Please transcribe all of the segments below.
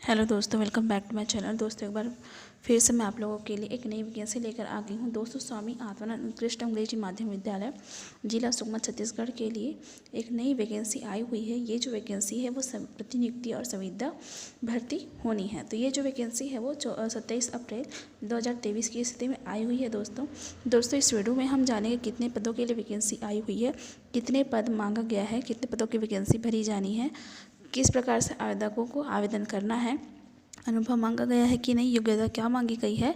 Hello दोस्तों, welcome back to my channel. दोस्तों, एक बार फिर से मैं आप लोगों के लिए एक नई वैकेंसी लेकर आ गई हूँ। दोस्तों, स्वामी आत्मानंद उत्कृष्ट अंग्रेजी माध्यम विद्यालय जिला सुकमा छत्तीसगढ़ के लिए एक नई वैकेंसी आई हुई है। ये जो वैकेंसी है वो प्रतिनियुक्ति और संविदा भर्ती होनी है। तो ये जो वैकेंसी है वो 27 अप्रैल 2023 की स्थिति में आई हुई है। दोस्तों इस वीडियो में हम जानेंगे कितने पदों के लिए वैकेंसी आई हुई है, कितने पद मांगा गया है, कितने पदों की वैकेंसी भरी जानी है, किस प्रकार से आवेदकों को आवेदन करना है, अनुभव मांगा गया है कि नहीं, योग्यता क्या मांगी गई है।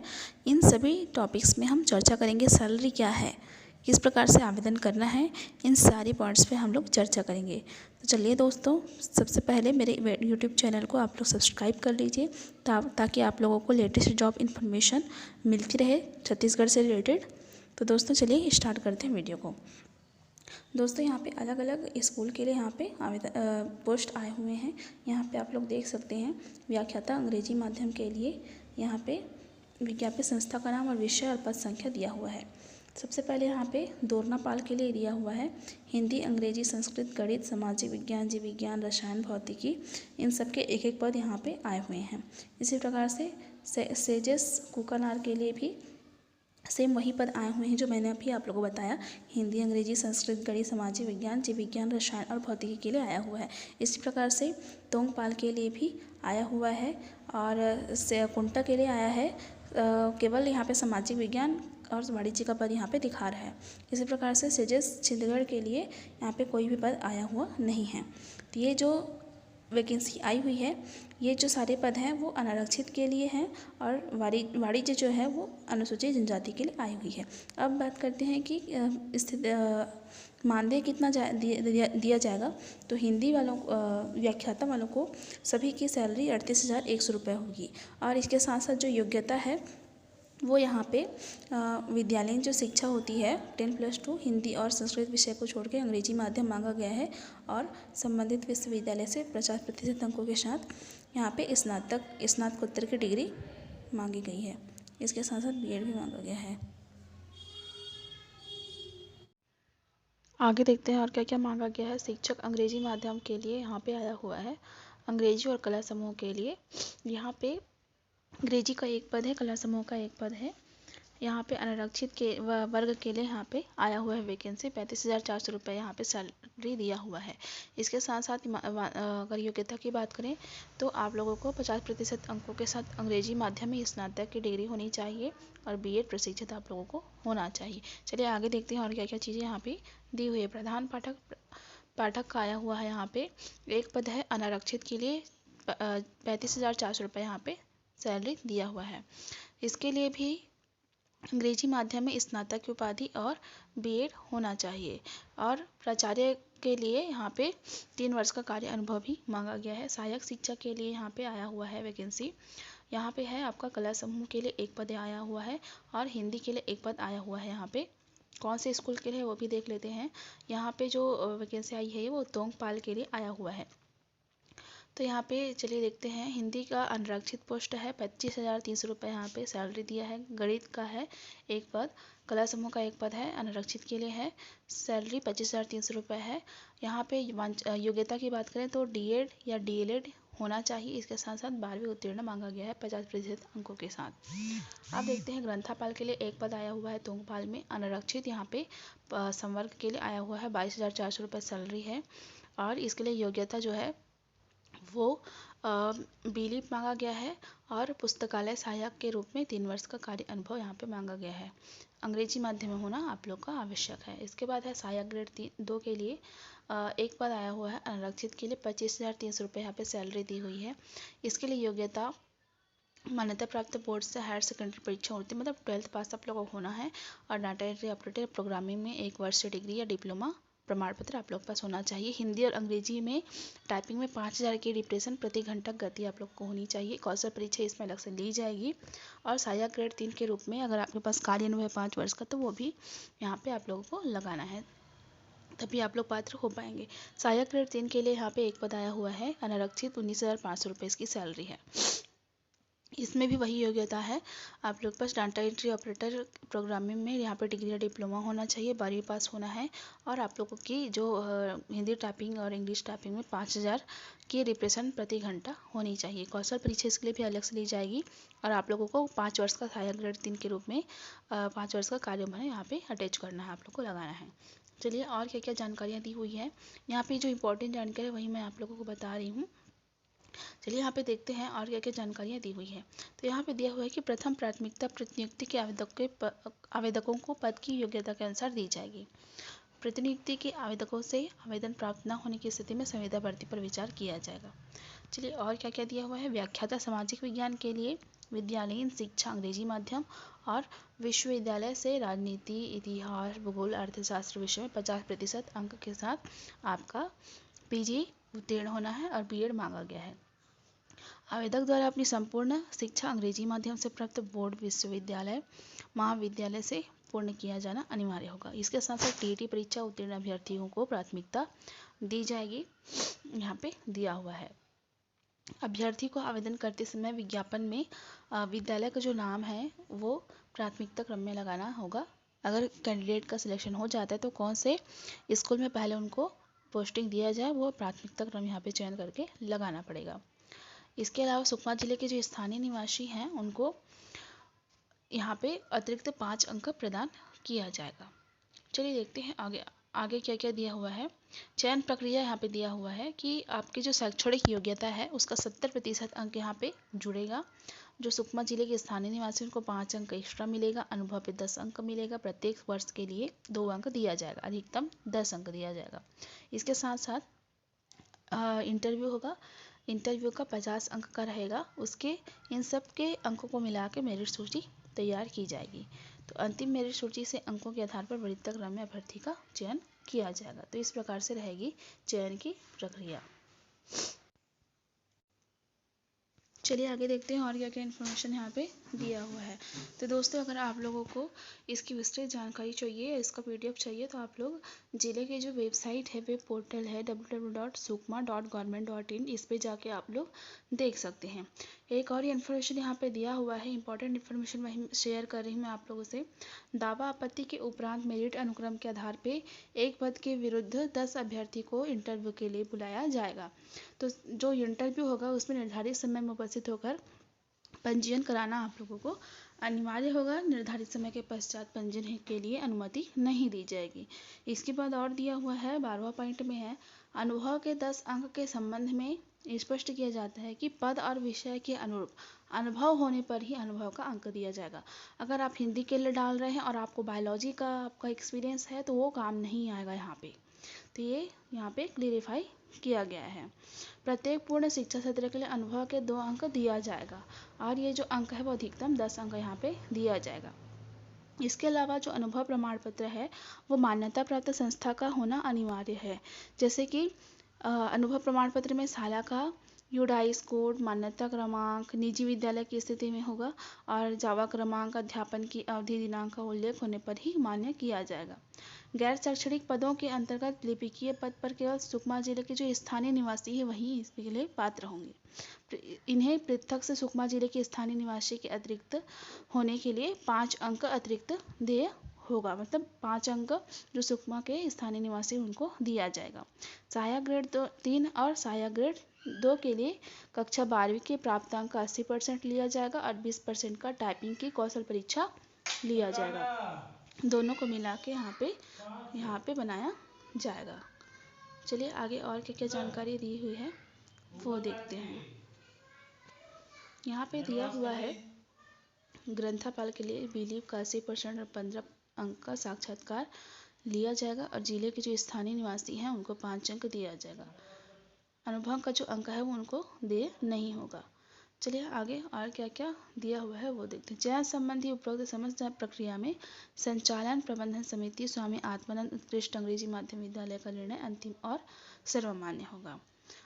इन सभी टॉपिक्स में हम चर्चा करेंगे। सैलरी क्या है, किस प्रकार से आवेदन करना है, इन सारी पॉइंट्स पे हम लोग चर्चा करेंगे। तो चलिए दोस्तों, सबसे पहले मेरे यूट्यूब चैनल को आप लोग सब्सक्राइब कर लीजिए ताकि आप लोगों को लेटेस्ट जॉब इन्फॉर्मेशन मिलती रहे छत्तीसगढ़ से रिलेटेड। तो दोस्तों चलिए स्टार्ट करते हैं वीडियो को। दोस्तों यहाँ पे अलग अलग स्कूल के लिए यहाँ पे पोस्ट आए हुए हैं। यहाँ पे आप लोग देख सकते हैं व्याख्याता अंग्रेजी माध्यम के लिए यहाँ पे विज्ञापित संस्था का नाम और विषय और पद संख्या दिया हुआ है। सबसे पहले यहाँ पे दोरनापाल के लिए दिया हुआ है हिंदी, अंग्रेजी, संस्कृत, गणित, सामाजिक विज्ञान, जीव विज्ञान, रसायन, भौतिकी, इन सब के एक एक पद यहाँ पे आए हुए हैं। इसी प्रकार से सेजस कुकानार के लिए भी सेम वही पद आए हुए हैं जो मैंने अभी आप लोगों को बताया। हिंदी, अंग्रेजी, संस्कृत, गणित, सामाजिक विज्ञान, जीव विज्ञान, रसायन और भौतिकी के लिए आया हुआ है। इसी प्रकार से तोंगपाल के लिए भी आया हुआ है और कुंटा के लिए आया है। केवल यहाँ पे सामाजिक विज्ञान और वाणिज्य का पद यहाँ पे दिखा रहा है। इसी प्रकार से सेजस छिंदगढ़ के लिए यहाँ पे कोई भी पद आया हुआ नहीं है। तो ये जो वैकेंसी आई हुई है, ये जो सारे पद हैं वो अनारक्षित के लिए हैं और वाणिज्य जो है वो अनुसूचित जनजाति के लिए आई हुई है। अब बात करते हैं कि मानदेय कितना दिया जाएगा। तो हिंदी वालों व्याख्याता वालों को सभी की सैलरी 38,100 रुपये होगी और इसके साथ साथ जो योग्यता है वो यहाँ पे विद्यालयीन जो शिक्षा होती है 10+2 हिंदी और संस्कृत विषय को छोड़ के अंग्रेजी माध्यम मांगा गया है और संबंधित विश्वविद्यालय से 50% अंकों के साथ यहाँ पे स्नातकोत्तर की डिग्री मांगी गई है। इसके साथ साथ बीएड भी मांगा गया है। आगे देखते हैं और क्या क्या मांगा गया है। शिक्षक अंग्रेजी माध्यम के लिए यहाँ पे आया हुआ है। अंग्रेजी और कला समूह के लिए यहाँ पे अंग्रेजी का एक पद है, कला समूह का एक पद है। यहाँ पे अनारक्षित के वर्ग के लिए यहाँ पे आया हुआ है वैकेंसी 35,400 रुपये यहाँ पे सैलरी दिया हुआ है। इसके साथ साथ अगर योग्यता की बात करें तो आप लोगों को 50% अंकों के साथ अंग्रेजी माध्यम में स्नातक की डिग्री होनी चाहिए और बीएड प्रशिक्षित आप लोगों को होना चाहिए। चलिए आगे देखते हैं और क्या क्या चीज़ें यहाँ पे दी हुई है। प्रधान पाठक का आया हुआ है। यहाँ पे एक पद है अनारक्षित के लिए 35,400 रुपये यहाँ पे सैलरी दिया हुआ है। इसके लिए भी अंग्रेजी माध्यम में स्नातक की उपाधि और बीएड होना चाहिए और प्राचार्य के लिए यहाँ पे 3 वर्ष का कार्य अनुभव भी मांगा गया है। सहायक शिक्षक के लिए यहाँ पे आया हुआ है वैकेंसी। यहाँ पे है आपका कला समूह के लिए एक पद आया हुआ है और हिंदी के लिए एक पद आया हुआ है। यहाँ पे कौन से स्कूल के लिए वो भी देख लेते हैं। यहाँ पे जो वैकेंसी आई है वो तोंगपाल के लिए आया हुआ है। तो यहाँ पे चलिए देखते हैं। हिंदी का अनारक्षित पोस्ट है 25,300 रुपये यहाँ पे सैलरी दिया है। गणित का है एक पद, कला समूह का एक पद है, अनारक्षित के लिए है, सैलरी 25,300 रुपये है। यहाँ पे योग्यता की बात करें तो डीएड या डीएलएड होना चाहिए। इसके साथ साथ 12वीं उत्तीर्ण मांगा गया है 50% अंकों के साथ। अब देखते हैं ग्रंथापाल के लिए एक पद आया हुआ है तोंगपाल में अनारक्षित। यहाँ पे संवर्ग के लिए आया हुआ है 22,400 रुपये सैलरी है और इसके लिए योग्यता जो है वो बीलिप मांगा गया है और पुस्तकालय सहायक के रूप में 3 वर्ष का कार्य अनुभव यहाँ पे मांगा गया है। अंग्रेजी माध्यम में होना आप लोग का आवश्यक है। इसके बाद है सहायक ग्रेड 2 के लिए एक पद आया हुआ है अनारक्षित के लिए 25,300 रुपये यहाँ पे सैलरी दी हुई है। इसके लिए योग्यता मान्यता प्राप्त बोर्ड से हायर सेकेंडरी परीक्षा होती है, मतलब 12th पास आप लोगों को होना है और डाटा एंट्री ऑपरेटर प्रोग्रामिंग में 1 वर्ष से डिग्री या डिप्लोमा प्रमाण पत्र आप लोग के पास होना चाहिए। हिंदी और अंग्रेजी में टाइपिंग में 5,000 की डिप्रेशन प्रति घंटा गति आप लोग को होनी चाहिए। कौशल परीक्षा इसमें अलग से ली जाएगी और सहायक ग्रेड 3 के रूप में अगर आपके पास कार्य अनुभव है 5 वर्ष का तो वो भी यहाँ पे आप लोगों को लगाना है, तभी आप लोग पात्र हो पाएंगे। सहायक ग्रेड 3 के लिए यहाँ पे एक पद आया हुआ है अनारक्षित 19,500 रुपये इसकी सैलरी है। इसमें भी वही योग्यता है, आप लोग पास डाटा एंट्री ऑपरेटर प्रोग्रामिंग में यहाँ पर डिग्री या डिप्लोमा होना चाहिए, 12वीं पास होना है, और आप लोगों की जो हिंदी टाइपिंग और इंग्लिश टाइपिंग में 5000 की रिप्रेशन प्रति घंटा होनी चाहिए। कौशल परीक्षा इसके लिए भी अलग से ली जाएगी, और आप लोगों को 5 वर्ष का सहायक ग्रेड 3 के रूप में 5 वर्ष का कार्य में यहाँ पे अटैच करना है, आप लोग को लगाना है। चलिए और क्या क्या जानकारियाँ दी हुई है यहाँ पे, जो इंपॉर्टेंट जानकारी है वही मैं आप लोगों को बता रही हूँ। चलिए यहाँ पे देखते हैं और क्या क्या जानकारियाँ दी हुई है। तो यहाँ पे दिया हुआ है कि प्रथम प्राथमिकता प्रतिनियुक्ति के आवेदकों को पद की योग्यता के अनुसार दी जाएगी। प्रतिनियुक्ति के आवेदकों से आवेदन प्राप्त न होने की स्थिति में संविदा भर्ती पर विचार किया जाएगा। चलिए और क्या क्या दिया हुआ है। व्याख्याता सामाजिक विज्ञान के लिए विद्यालयीन शिक्षा अंग्रेजी माध्यम और विश्वविद्यालय से राजनीति, इतिहास, भूगोल, अर्थशास्त्र विषय में 50% अंक के साथ आपका पीजी उत्तीर्ण होना है और बीएड मांगा गया है। आवेदक द्वारा अपनी संपूर्ण शिक्षा अंग्रेजी माध्यम से प्राप्त बोर्ड, विश्वविद्यालय, महाविद्यालय से पूर्ण किया जाना अनिवार्य होगा। इसके साथ साथ टीईटी परीक्षा उत्तीर्ण अभ्यर्थियों को प्राथमिकता दी जाएगी, यहाँ पे दिया हुआ है। अभ्यर्थी को आवेदन करते समय विज्ञापन में विद्यालय का जो नाम है वो प्राथमिकता क्रम में लगाना होगा। अगर कैंडिडेट का सिलेक्शन हो जाता है तो कौन से स्कूल में पहले उनको पोस्टिंग दिया जाए वो प्राथमिकता क्रम यहाँ पे चयन करके लगाना पड़ेगा। इसके अलावा सुकमा जिले के जो स्थानीय निवासी हैं उनको यहाँ पे अतिरिक्त 5 अंक प्रदान किया जाएगा। चलिए देखते हैं आगे आगे क्या क्या दिया हुआ है। चयन प्रक्रिया यहाँ पे दिया हुआ है कि आपकी जो शैक्षणिक योग्यता है उसका 70% अंक यहाँ पे जुड़ेगा। जो सुकमा जिले के स्थानीय निवासी उनको 5 अंक एक्स्ट्रा मिलेगा। अनुभव पे 10 अंक मिलेगा। प्रत्येक वर्ष के लिए 2 अंक दिया जाएगा, अधिकतम 10 अंक दिया जाएगा। इसके साथ साथ इंटरव्यू होगा। इंटरव्यू का 50 अंक का रहेगा। उसके इन सब के अंकों को मिला के मेरिट सूची तैयार की जाएगी। तो अंतिम मेरिट सूची से अंकों के आधार पर वरीयता क्रम में अभ्यर्थी का चयन किया जाएगा। तो इस प्रकार से रहेगी चयन की प्रक्रिया। चलिए आगे देखते हैं और क्या क्या इन्फॉर्मेशन यहाँ पे दिया हुआ है। तो दोस्तों अगर आप लोगों को इसकी विस्तृत जानकारी चाहिए, इसका पीडीएफ चाहिए, तो आप लोग जिले के जो वेबसाइट है, वेब पोर्टल है www.sukma.government.in, इस पे जाके आप लोग देख सकते हैं। एक और इन्फॉर्मेशन यहाँ पे दिया हुआ है, इंपॉर्टेंट इन्फॉर्मेशन वही शेयर कर रही हूँ मैं आप लोगों से। दावा आपत्ति के उपरांत मेरिट अनुक्रम के आधार पर एक पद के विरुद्ध 10 अभ्यर्थी को इंटरव्यू के लिए बुलाया जाएगा। तो जो इंटरव्यू होगा उसमें निर्धारित समय में उपस्थित होकर पंजीयन कराना आप लोगों को अनिवार्य होगा। निर्धारित समय के पश्चात पंजीयन के लिए अनुमति नहीं दी जाएगी। इसके बाद और दिया हुआ है 12वां पॉइंट में है, अनुभव के 10 अंक के संबंध में स्पष्ट किया जाता है कि पद और विषय के अनुरूप अनुभव होने पर ही अनुभव का अंक दिया जाएगा। अगर आप हिंदी के लिए डाल रहे हैं और आपको बायोलॉजी का आपका एक्सपीरियंस है तो वो काम नहीं आएगा यहाँ पे। तो ये यहाँ पे क्लियरिफाई किया गया है। प्रत्येक पूर्ण शिक्षा सत्र के लिए अनुभव के 2 अंक दिया जाएगा और ये जो अंक है वो अधिकतम 10 अंक यहाँ पे दिया जाएगा। इसके अलावा जो अनुभव प्रमाण पत्र है वो मान्यता प्राप्त संस्था का होना अनिवार्य है। जैसे कि अनुभव प्रमाण पत्र में शाला का यूडाइस कोड, मान्यता क्रमांक, निजी विद्यालय की स्थिति में होगा और जावा क्रमांक, अध्यापन की अवधि, दिनांक का उल्लेख होने पर ही मान्य किया जाएगा। गैर शैक्षणिक पदों के अंतर्गत लिपिकीय पद पर केवल सुकमा जिले के जो स्थानीय निवासी है वही इसके लिए पात्र होंगे। इन्हें पृथक से सुकमा जिले के स्थानीय निवासी के अतिरिक्त होने के लिए 5 अंक अतिरिक्त देय होगा। मतलब 5 अंक जो सुकमा के स्थानीय निवासी उनको दिया जाएगा। सहायक ग्रेड 3 और सहायक ग्रेड 2 के लिए कक्षा 12वीं के प्राप्तांक का 80% लिया जाएगा और 20% का टाइपिंग की कौशल परीक्षा लिया जाएगा। दोनों को मिला के यहाँ पे बनाया जाएगा। चलिए आगे और क्या क्या जानकारी दी हुई है वो देखते हैं। यहाँ पे दिया हुआ है ग्रंथपाल के लिए बिलीव का 80% और 15 अंक का साक्षात्कार लिया जाएगा और जिले के जो स्थानीय निवासी हैं उनको 5 अंक दिया जाएगा। अनुभव का जो अंक है वो उनको देय नहीं होगा। चलिए आगे और क्या क्या दिया हुआ है वो देखते हैं। चयन संबंधी उपरोक्त समस्त प्रक्रिया में संचालन प्रबंधन समिति स्वामी आत्मानंद उत्कृष्ट अंग्रेजी माध्यम विद्यालय का निर्णय अंतिम और सर्वमान्य होगा।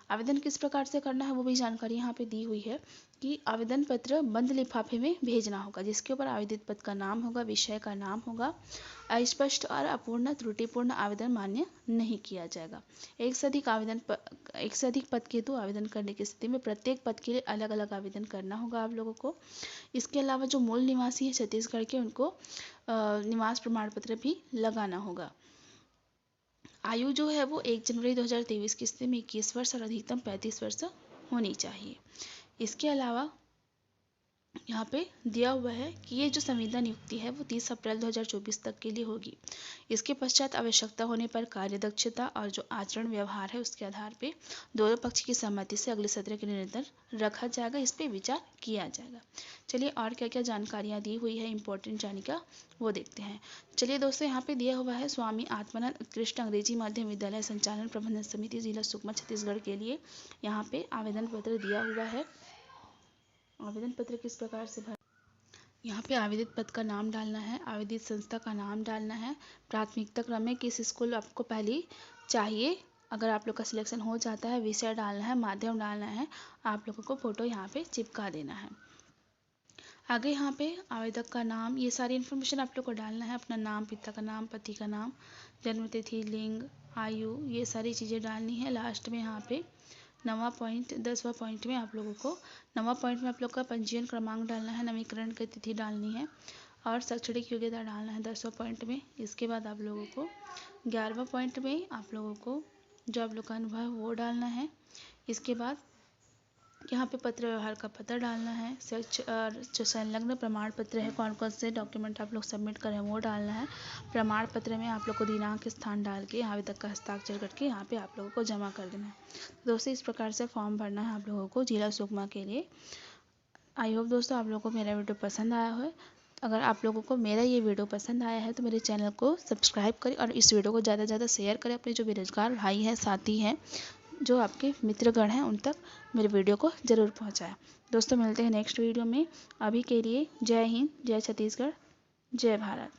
आवेदन किस प्रकार से करना है वो भी जानकारी यहाँ पे दी हुई है कि आवेदन पत्र बंद लिफाफे में भेजना होगा, जिसके ऊपर आवेदित पद का नाम होगा, विषय का नाम होगा। अस्पष्ट और अपूर्ण त्रुटिपूर्ण आवेदन मान्य नहीं किया जाएगा। एक से अधिक पद के हेतु आवेदन करने की स्थिति में प्रत्येक पद के लिए अलग अलग आवेदन करना होगा आप लोगों को। इसके अलावा जो मूल निवासी है छत्तीसगढ़ के, उनको निवास प्रमाण पत्र भी लगाना होगा। आयु जो है वो 1 जनवरी 2023 की स्थिति में 21 वर्ष और अधिकतम 35 वर्ष होनी चाहिए। इसके अलावा यहाँ पे दिया हुआ है कि ये जो संविदा नियुक्ति है वो 30 अप्रैल 2024 तक के लिए होगी। इसके पश्चात आवश्यकता होने पर कार्यदक्षता और जो आचरण व्यवहार है उसके आधार पे दोनों पक्ष की सहमति से अगले सत्र के लिए निरंतर रखा जाएगा, इस पे विचार किया जाएगा। चलिए और क्या क्या जानकारियाँ दी हुई है इंपॉर्टेंट जाने का वो देखते हैं। चलिए दोस्तों, यहाँ पे दिया हुआ है स्वामी आत्मानंद उत्कृष्ट अंग्रेजी माध्यम विद्यालय संचालन प्रबंधन समिति जिला सुकमा छत्तीसगढ़ के लिए यहाँ पे आवेदन पत्र दिया हुआ है। आवेदन पत्र किस प्रकार से भर, यहाँ पे आवेदित पद का नाम डालना है, आवेदित संस्था का नाम डालना है, प्राथमिकता क्रम में किस स्कूल आपको पहली चाहिए, अगर आप लोग का सिलेक्शन हो जाता है विषय डालना है, माध्यम डालना है, आप लोगों को फोटो यहाँ पे चिपका देना है। आगे यहाँ पे आवेदक का नाम, ये सारी इन्फॉर्मेशन आप लोग को डालना है, अपना नाम, पिता का नाम, पति का नाम, जन्म तिथि, लिंग, आयु, ये सारी चीज़ें डालनी है। लास्ट में यहाँ पे 9वां पॉइंट 10वां पॉइंट में आप लोगों को 9वां पॉइंट में आप लोग का पंजीयन क्रमांक डालना है, नवीकरण की तिथि डालनी है और शैक्षणिक योग्यता डालना है 10वां पॉइंट में। इसके बाद आप लोगों को 11वां पॉइंट में आप लोगों को जो आप लोग का अनुभव है वो डालना है। इसके बाद यहाँ पे पत्र व्यवहार का पता डालना है, जो संलग्न प्रमाण पत्र है, कौन कौन से डॉक्यूमेंट आप लोग सबमिट करें वो डालना है। प्रमाण पत्र में आप लोग को दिनांक स्थान डाल के आवेदक का हस्ताक्षर करके यहाँ पे आप लोगों को जमा कर देना है। दोस्तों, इस प्रकार से फॉर्म भरना है आप लोगों को जिला सुकमा के लिए। आई होप दोस्तों आप लोगों को मेरा वीडियो पसंद आया हो। अगर आप लोगों को मेरा ये वीडियो पसंद आया है तो मेरे चैनल को सब्सक्राइब करें और इस वीडियो को ज़्यादा से ज़्यादा शेयर करें। अपने जो बेरोजगार भाई हैं, साथी हैं, जो आपके मित्रगण हैं, उन तक मेरे वीडियो को ज़रूर पहुंचाएं। दोस्तों, मिलते हैं नेक्स्ट वीडियो में। अभी के लिए जय हिंद, जय छत्तीसगढ़, जय भारत।